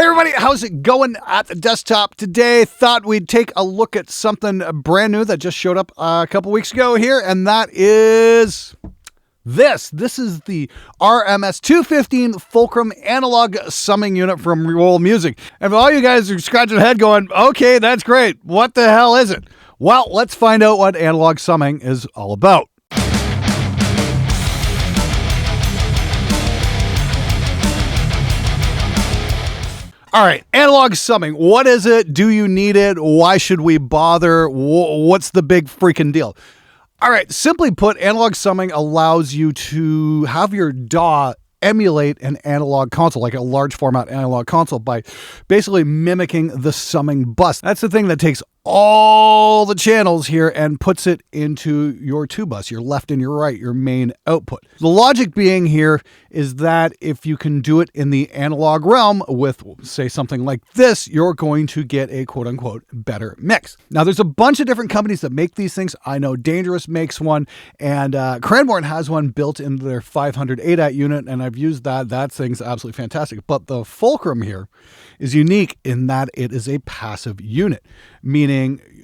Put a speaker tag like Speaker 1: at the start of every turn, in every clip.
Speaker 1: everybody, how's it going at the desktop today? Thought we'd take a look at something brand new that just showed up a couple weeks ago here, and that is this. This is the RMS 215 Fulcrum analog summing unit from Roll Music. And for all you guys are scratching your head going, okay, that's great. What the hell is it? Well, let's find out what analog summing is all about. All right, analog summing. What is it? Do you need it? Why should we bother? What's the big freaking deal? All right, simply put, analog summing allows you to have your DAW emulate an analog console, like a large format analog console, by basically mimicking the summing bus. That's the thing that takes all the channels here and puts it into your two bus, your left and your right, your main output. The logic being here is that if you can do it in the analog realm with, say, something like this, you're going to get a quote-unquote better mix. Now, there's a bunch of different companies that make these things. I know Dangerous makes one, and Cranborn has one built into their 500 ADAT unit, and I've used that. That thing's absolutely fantastic. But the Fulcrum here is unique in that it is a passive unit, meaning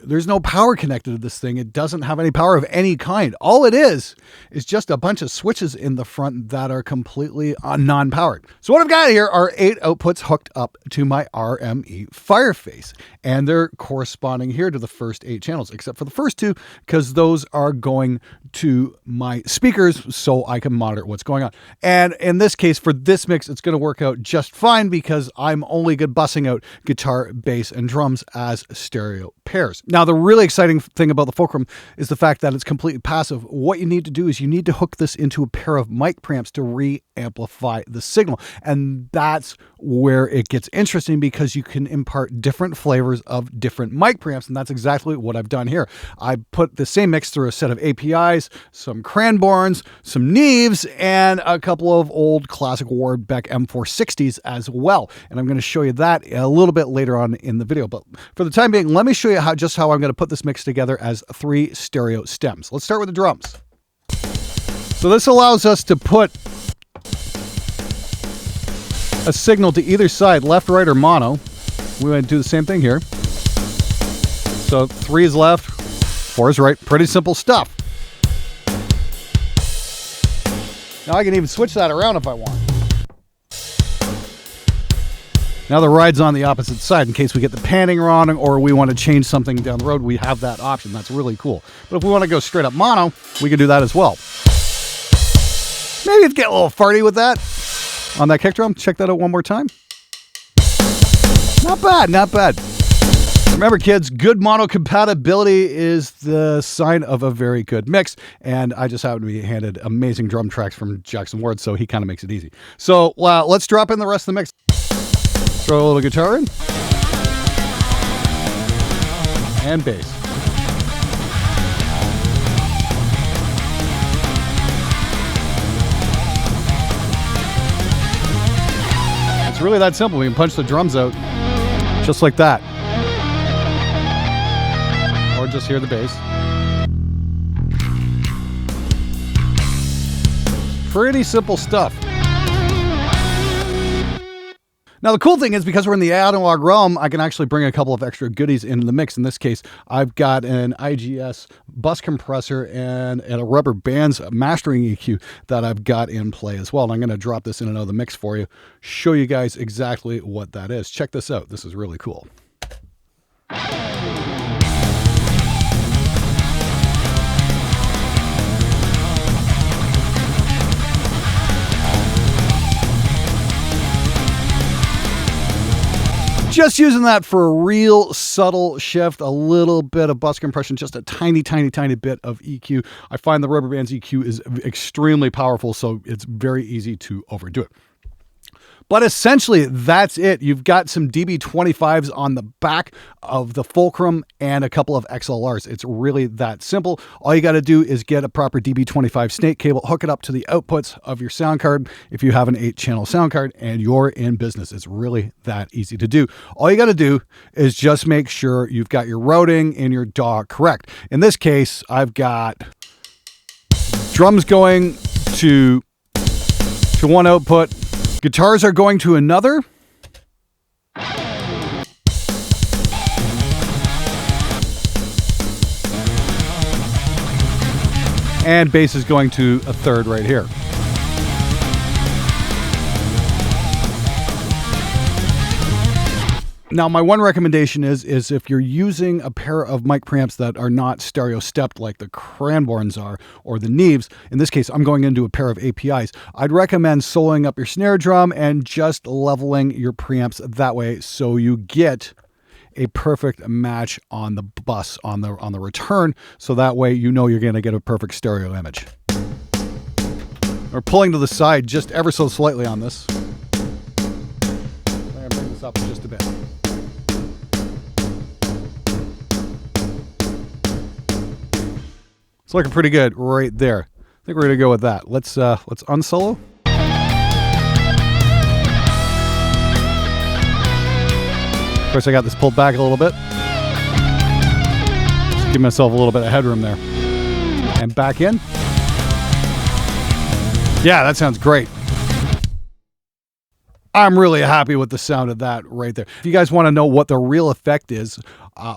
Speaker 1: there's no power connected to this thing. It doesn't have any power of any kind. All it is just a bunch of switches in the front that are completely non-powered. So what I've got here are 8 outputs hooked up to my RME Fireface, and they're corresponding here to the first 8 channels, except for the first 2, because those are going to my speakers so I can monitor what's going on. And in this case, for this mix, it's going to work out just fine because I'm only good bussing out guitar, bass, and drums as stereo pairs. Now, the really exciting thing about the Fulcrum is the fact that it's completely passive. What you need to do is you need to hook this into a pair of mic preamps to re-amplify the signal. And that's where it gets interesting because you can impart different flavors of different mic preamps. And that's exactly what I've done here. I put the same mix through a set of APIs, some Cranborns, some Neves, and a couple of old classic Ward-Beck M460s as well. And I'm going to show you that a little bit later on in the video. But for the time being, let me show you just how I'm going to put this mix together as 3 stereo stems. Let's start with the drums. So this allows us to put a signal to either side, left, right, or mono. We're going to do the same thing here. So 3 is left, 4 is right. Pretty simple stuff. Now I can even switch that around if I want. Now the ride's on the opposite side in case we get the panning wrong or we want to change something down the road. We have that option. That's really cool. But if we want to go straight up mono, we can do that as well. Maybe it's get a little farty with that on that kick drum. Check that out one more time. Not bad, not bad. Remember, kids, good mono compatibility is the sign of a very good mix. And I just happen to be handed amazing drum tracks from Jackson Ward, so he kind of makes it easy. So let's drop in the rest of the mix. Throw a little guitar in. And bass. It's really that simple. We can punch the drums out just like that. Or just hear the bass. Pretty simple stuff. Now, the cool thing is because we're in the analog realm, I can actually bring a couple of extra goodies into the mix. In this case, I've got an IGS bus compressor and a rubber bands mastering EQ that I've got in play as well. And I'm going to drop this in and out of the mix for you, show you guys exactly what that is. Check this out. This is really cool. Just using that for a real subtle shift, a little bit of bus compression, just a tiny, tiny, tiny bit of EQ. I find the rubber band's EQ is extremely powerful, so it's very easy to overdo it. But essentially, that's it. You've got some DB25s on the back of the Fulcrum and a couple of XLRs. It's really that simple. All you got to do is get a proper DB25 snake cable, hook it up to the outputs of your sound card if you have an 8-channel sound card, and you're in business. It's really that easy to do. All you got to do is just make sure you've got your routing and your DAW correct. In this case, I've got drums going to one output, guitars are going to another, and bass is going to a third right here. Now, my one recommendation is if you're using a pair of mic preamps that are not stereo stepped like the Cranborns are or the Neves, in this case, I'm going into a pair of APIs, I'd recommend soloing up your snare drum and just leveling your preamps that way so you get a perfect match on the bus, on the return, so that way you know you're going to get a perfect stereo image. We're pulling to the side just ever so slightly on this. I'm going to bring this up just a bit. It's looking pretty good right there. I think we're gonna go with that. Let's unsolo. Of course, I got this pulled back a little bit. Just give myself a little bit of headroom there. And back in. Yeah, that sounds great. I'm really happy with the sound of that right there. If you guys want to know what the real effect is,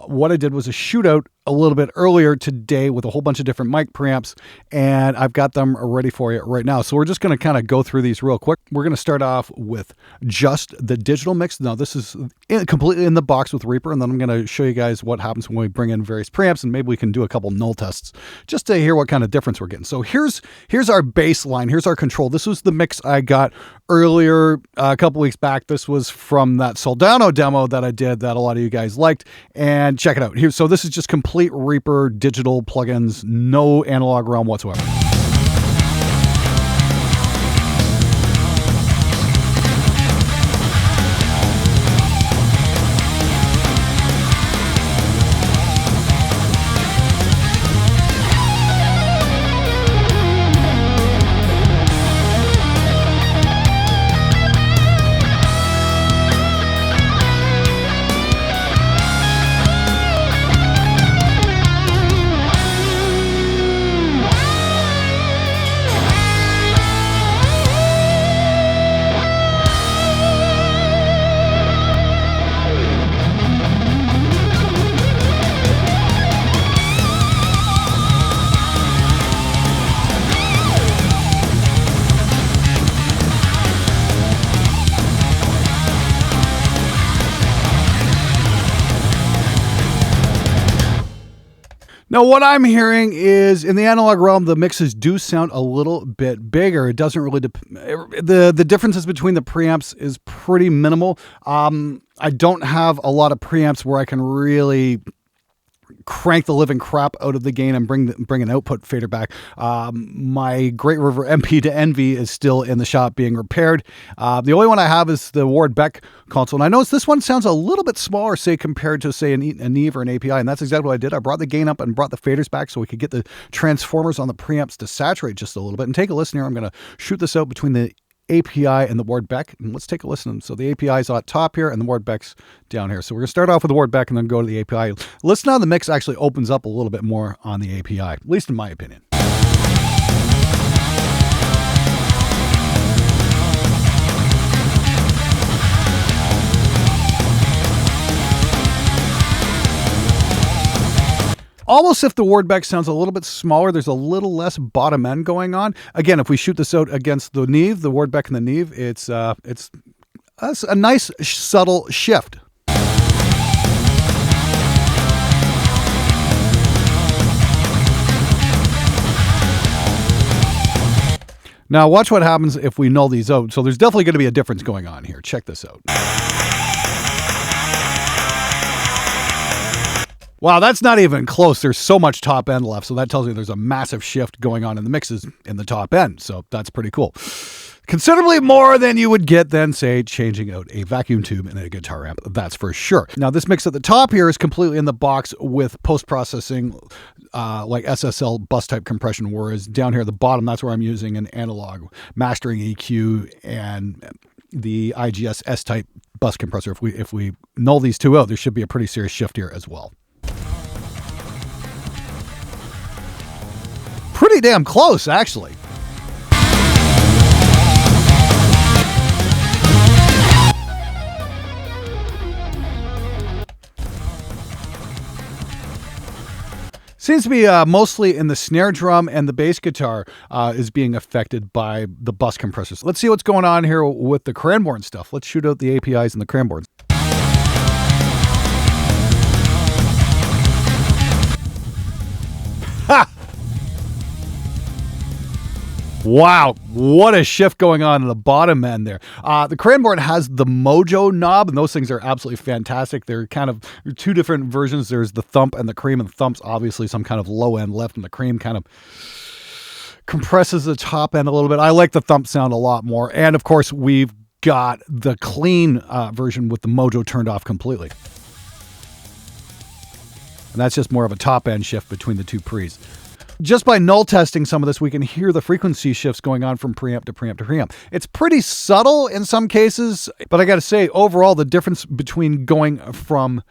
Speaker 1: what I did was a shootout a little bit earlier today with a whole bunch of different mic preamps, and I've got them ready for you right now. So we're just going to kind of go through these real quick. We're going to start off with just the digital mix. Now, this is completely in the box with Reaper, and then I'm going to show you guys what happens when we bring in various preamps, and maybe we can do a couple null tests just to hear what kind of difference we're getting. So here's our bass line. Here's our control. This was the mix I got earlier a couple weeks back. This was from that Soldano demo that I did that a lot of you guys liked, and check it out here. So this is just complete Reaper digital plugins, no analog realm whatsoever. Now, what I'm hearing is in the analog realm, the mixes do sound a little bit bigger. It doesn't really, the differences between the preamps is pretty minimal. I don't have a lot of preamps where I can really crank the living crap out of the gain and bring an output fader back. My Great River MP to Envy is still in the shop being repaired. The only one I have is the Ward Beck console. And I noticed this one sounds a little bit smaller, say, compared to, say, a Neve or an API. And that's exactly what I did. I brought the gain up and brought the faders back so we could get the transformers on the preamps to saturate just a little bit. And take a listen here. I'm going to shoot this out between the API and the Ward Beck, and let's take a listen. So the API is on top here and the Ward Beck's down here. So we're going to start off with the Ward Beck and then go to the API. Listen how the mix actually opens up a little bit more on the API, at least in my opinion. Almost if the Ward Beck sounds a little bit smaller, there's a little less bottom end going on. Again, if we shoot this out against the Neve, the Ward Beck and the Neve, it's a nice subtle shift. Now watch what happens if we null these out. So there's definitely going to be a difference going on here. Check this out. Wow, that's not even close. There's so much top end left. So that tells you there's a massive shift going on in the mixes in the top end. So that's pretty cool. Considerably more than you would get than, say, changing out a vacuum tube and a guitar amp. That's for sure. Now, this mix at the top here is completely in the box with post-processing like SSL bus type compression, whereas down here at the bottom, that's where I'm using an analog mastering EQ and the IGS S-type bus compressor. If we null these two out, there should be a pretty serious shift here as well. Pretty damn close, actually. Seems to be mostly in the snare drum, and the bass guitar is being affected by the bus compressors. Let's see what's going on here with the cranborn stuff. Let's shoot out the APIs and the cranborns. Ha! Wow, what a shift going on in the bottom end there. The cranborn has the mojo knob, and those things are absolutely fantastic. They're kind of two different versions. There's the thump and the cream, and the thump's obviously some kind of low end lift, and the cream kind of compresses the top end a little bit. I like the thump sound a lot more. And of course, we've got the clean version with the mojo turned off completely. And that's just more of a top end shift between the two pre's. Just by null testing some of this, we can hear the frequency shifts going on from preamp to preamp to preamp. It's pretty subtle in some cases, but I got to say, overall, the difference between going from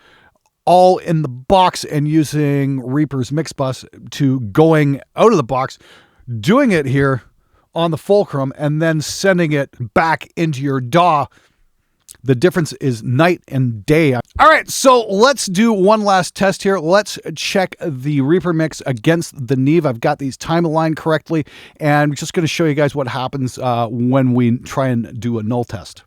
Speaker 1: all in the box and using Reaper's mix bus to going out of the box, doing it here on the fulcrum, and then sending it back into your DAW, the difference is night and day. All right, so let's do one last test here. Let's check the Reaper mix against the Neve. I've got these time aligned correctly, and I'm just going to show you guys what happens when we try and do a null test.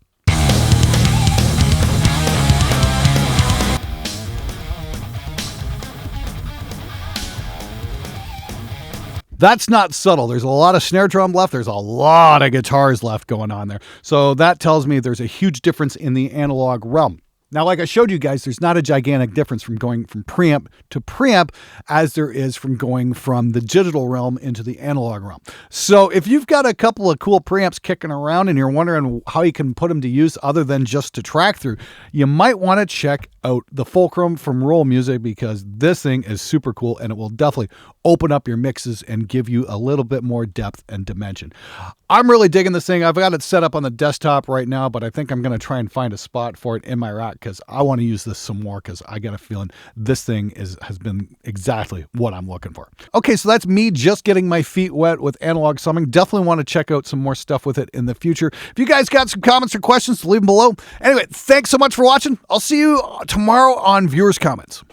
Speaker 1: That's not subtle. There's a lot of snare drum left. There's a lot of guitars left going on there. So that tells me there's a huge difference in the analog realm. Now, like I showed you guys, there's not a gigantic difference from going from preamp to preamp as there is from going from the digital realm into the analog realm. So if you've got a couple of cool preamps kicking around and you're wondering how you can put them to use other than just to track through, you might want to check out the Fulcrum from Roll Music, because this thing is super cool and it will definitely open up your mixes and give you a little bit more depth and dimension. I'm really digging this thing. I've got it set up on the desktop right now, but I think I'm going to try and find a spot for it in my rack because I want to use this some more, because I got a feeling this thing has been exactly what I'm looking for. Okay, so that's me just getting my feet wet with analog summing. Definitely want to check out some more stuff with it in the future. If you guys got some comments or questions, leave them below. Anyway, thanks so much for watching. I'll see you tomorrow on Viewers Comments.